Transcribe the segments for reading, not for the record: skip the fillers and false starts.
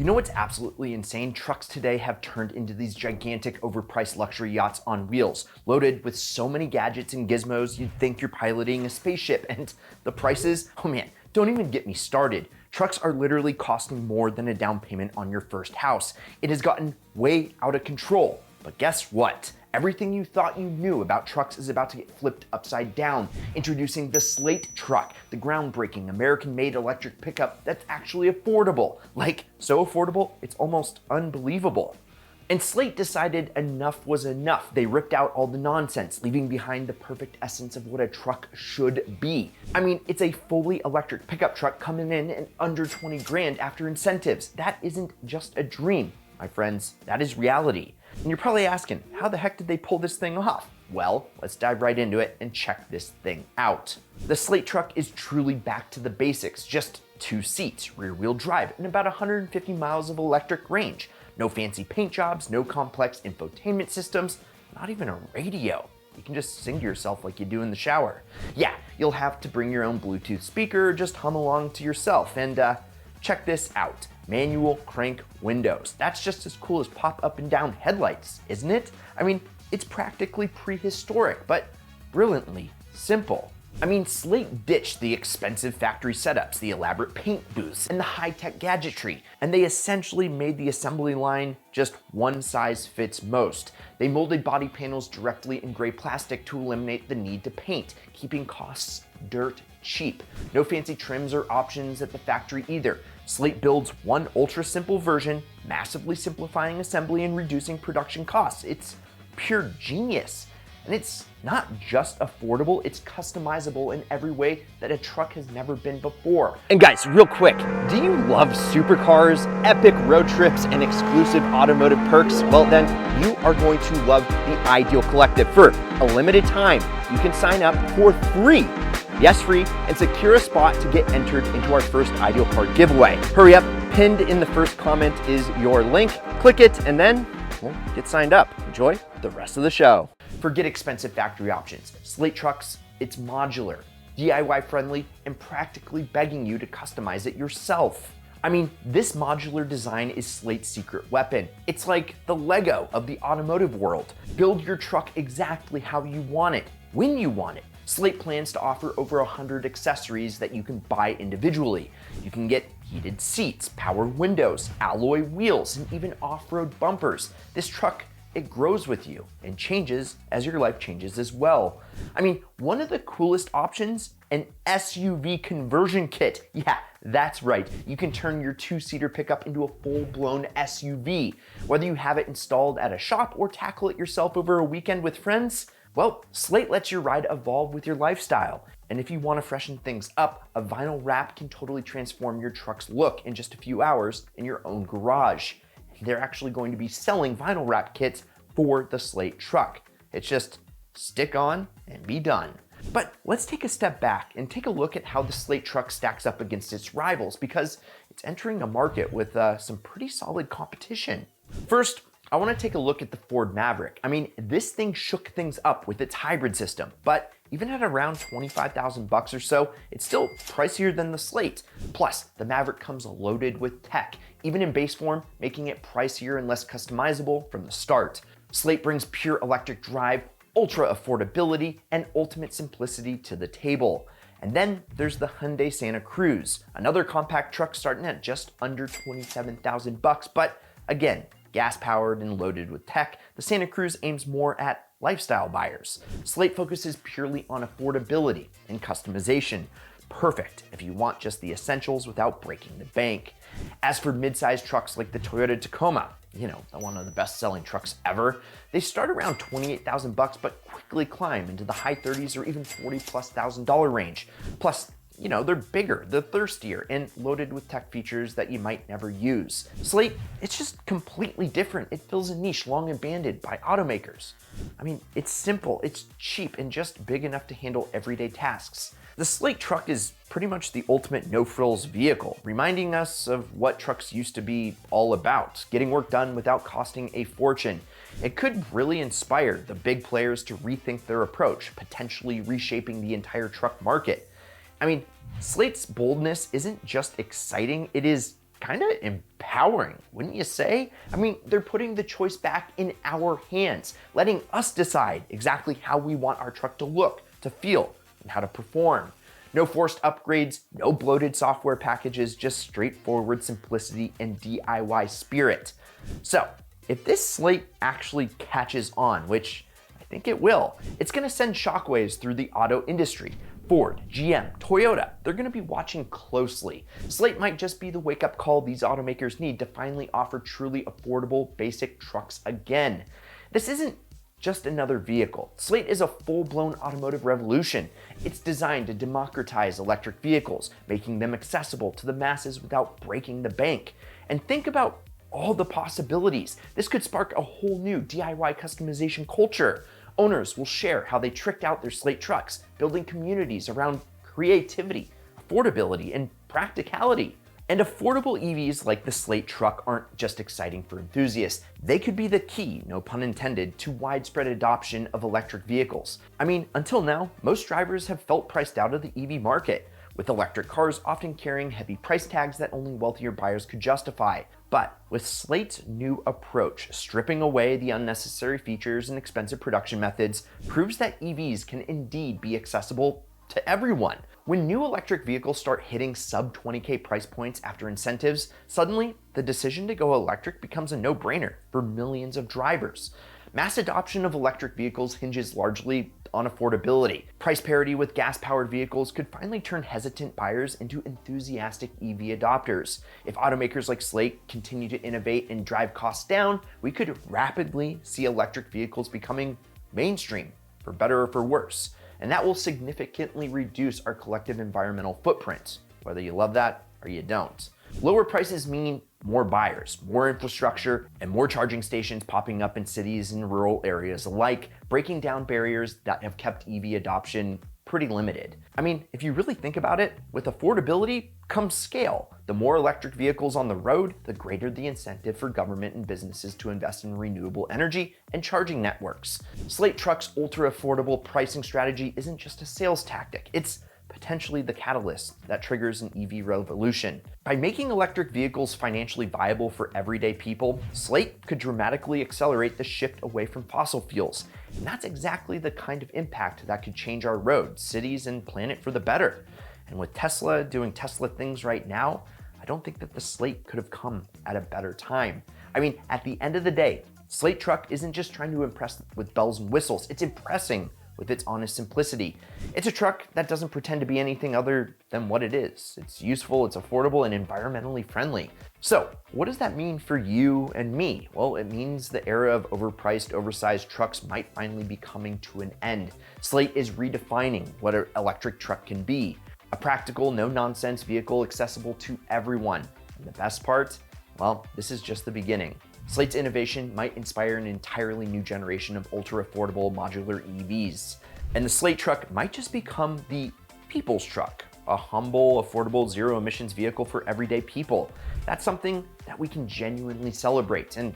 You know what's absolutely insane? Trucks today have turned into these gigantic overpriced luxury yachts on wheels, loaded with so many gadgets and gizmos you'd think you're piloting a spaceship, and the prices, oh man, don't even get me started. Trucks are literally costing more than a down payment on your first house. It has gotten way out of control. But guess what? Everything you thought you knew about trucks is about to get flipped upside down. Introducing the Slate Truck, the groundbreaking American-made electric pickup that's actually affordable. Like, so affordable, it's almost unbelievable. And Slate decided enough was enough. They ripped out all the nonsense, leaving behind the perfect essence of what a truck should be. I mean, it's a fully electric pickup truck coming in at under 20 grand after incentives. That isn't just a dream, my friends, that is reality. And you're probably asking, how the heck did they pull this thing off? Well, let's dive right into it and check this thing out. The Slate Truck is truly back to the basics, just 2 seats, rear-wheel drive, and about 150 miles of electric range. No fancy paint jobs, no complex infotainment systems, not even a radio. You can just sing to yourself like you do in the shower. Yeah, you'll have to bring your own Bluetooth speaker or just hum along to yourself. And check this out. Manual crank windows. That's just as cool as pop up and down headlights, isn't it? I mean, it's practically prehistoric, but brilliantly simple. I mean, Slate ditched the expensive factory setups, the elaborate paint booths, and the high-tech gadgetry, and they essentially made the assembly line just one size fits most. They molded body panels directly in gray plastic to eliminate the need to paint, keeping costs dirt cheap. No fancy trims or options at the factory either. Slate builds one ultra-simple version, massively simplifying assembly and reducing production costs. It's pure genius. And it's not just affordable, it's customizable in every way that a truck has never been before. And guys, real quick, do you love supercars, epic road trips, and exclusive automotive perks? Well then, you are going to love the Ideal Collective. For a limited time, you can sign up for free. Yes, free, and secure a spot to get entered into our first Ideal Card giveaway. Hurry up, pinned in the first comment is your link. Click it, and then, well, get signed up. Enjoy the rest of the show. Forget expensive factory options. Slate Trucks, it's modular, DIY friendly, and practically begging you to customize it yourself. I mean, this modular design is Slate's secret weapon. It's like the Lego of the automotive world. Build your truck exactly how you want it, when you want it. Slate plans to offer over 100 accessories that you can buy individually. You can get heated seats, power windows, alloy wheels, and even off-road bumpers. This truck, it grows with you and changes as your life changes as well. I mean, one of the coolest options, an SUV conversion kit. Yeah, that's right. You can turn your 2-seater pickup into a full-blown SUV. Whether you have it installed at a shop or tackle it yourself over a weekend with friends, well, Slate lets your ride evolve with your lifestyle. And if you want to freshen things up, a vinyl wrap can totally transform your truck's look in just a few hours in your own garage. They're actually going to be selling vinyl wrap kits for the Slate Truck. It's just stick on and be done. But let's take a step back and take a look at how the Slate Truck stacks up against its rivals, because it's entering a market with some pretty solid competition. First, I want to take a look at the Ford Maverick. I mean, this thing shook things up with its hybrid system, but even at around $25,000 or so, it's still pricier than the Slate. Plus, the Maverick comes loaded with tech, even in base form, making it pricier and less customizable from the start. Slate brings pure electric drive, ultra affordability, and ultimate simplicity to the table. And then there's the Hyundai Santa Cruz, another compact truck starting at just under $27,000, but again, gas-powered and loaded with tech, the Santa Cruz aims more at lifestyle buyers. Slate focuses purely on affordability and customization. Perfect if you want just the essentials without breaking the bank. As for mid-sized trucks like the Toyota Tacoma, you know, one of the best-selling trucks ever, they start around $28,000 but quickly climb into the high 30s or even $40,000+ range. Plus, you know, they're bigger, they're thirstier, and loaded with tech features that you might never use. Slate, it's just completely different. It fills a niche long abandoned by automakers. I mean, it's simple, it's cheap, and just big enough to handle everyday tasks. The Slate Truck is pretty much the ultimate no-frills vehicle, reminding us of what trucks used to be all about, getting work done without costing a fortune. It could really inspire the big players to rethink their approach, potentially reshaping the entire truck market. I mean, Slate's boldness isn't just exciting, it is kind of empowering, wouldn't you say? I mean, they're putting the choice back in our hands, letting us decide exactly how we want our truck to look, to feel, and how to perform. No forced upgrades, no bloated software packages, just straightforward simplicity and DIY spirit. So, if this Slate actually catches on, which I think it will, it's gonna send shockwaves through the auto industry. Ford, GM, Toyota, they're gonna be watching closely. Slate might just be the wake-up call these automakers need to finally offer truly affordable, basic trucks again. This isn't just another vehicle. Slate is a full-blown automotive revolution. It's designed to democratize electric vehicles, making them accessible to the masses without breaking the bank. And think about all the possibilities. This could spark a whole new DIY customization culture. Owners will share how they tricked out their Slate trucks, building communities around creativity, affordability, and practicality. And affordable EVs like the Slate Truck aren't just exciting for enthusiasts. They could be the key, no pun intended, to widespread adoption of electric vehicles. I mean, until now, most drivers have felt priced out of the EV market, with electric cars often carrying heavy price tags that only wealthier buyers could justify. But with Slate's new approach, stripping away the unnecessary features and expensive production methods proves that EVs can indeed be accessible to everyone. When new electric vehicles start hitting sub 20K price points after incentives, suddenly the decision to go electric becomes a no-brainer for millions of drivers. Mass adoption of electric vehicles hinges largely on affordability. Price parity with gas-powered vehicles could finally turn hesitant buyers into enthusiastic EV adopters. If automakers like Slate continue to innovate and drive costs down, we could rapidly see electric vehicles becoming mainstream, for better or for worse. And that will significantly reduce our collective environmental footprint, whether you love that or you don't. Lower prices mean more buyers, more infrastructure, and more charging stations popping up in cities and rural areas alike, breaking down barriers that have kept EV adoption pretty limited. I mean, if you really think about it, with affordability comes scale. The more electric vehicles on the road, the greater the incentive for government and businesses to invest in renewable energy and charging networks. Slate Truck's ultra-affordable pricing strategy isn't just a sales tactic, it's potentially the catalyst that triggers an EV revolution. By making electric vehicles financially viable for everyday people, Slate could dramatically accelerate the shift away from fossil fuels. And that's exactly the kind of impact that could change our roads, cities, and planet for the better. And with Tesla doing Tesla things right now, I don't think that the Slate could have come at a better time. I mean, at the end of the day, Slate Truck isn't just trying to impress with bells and whistles, it's impressing with its honest simplicity. It's a truck that doesn't pretend to be anything other than what it is. It's useful, it's affordable, and environmentally friendly. So, what does that mean for you and me? Well, it means the era of overpriced, oversized trucks might finally be coming to an end. Slate is redefining what an electric truck can be. A practical, no-nonsense vehicle accessible to everyone. And the best part? Well, this is just the beginning. Slate's innovation might inspire an entirely new generation of ultra-affordable modular EVs. And the Slate Truck might just become the people's truck, a humble, affordable, zero-emissions vehicle for everyday people. That's something that we can genuinely celebrate. And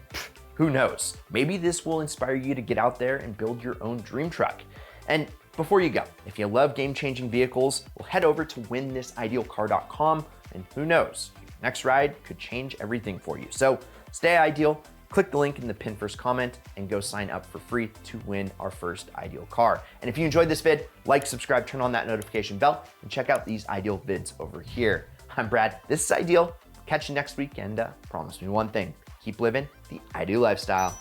who knows, maybe this will inspire you to get out there and build your own dream truck. And before you go, if you love game-changing vehicles, well, head over to winthisIdealcar.com, and who knows, your next ride could change everything for you. So stay ideal, click the link in the pinned first comment, and go sign up for free to win our first Ideal car. And if you enjoyed this vid, like, subscribe, turn on that notification bell, and check out these Ideal vids over here. I'm Brad, this is Ideal. Catch you next week, and promise me one thing, keep living the Ideal lifestyle.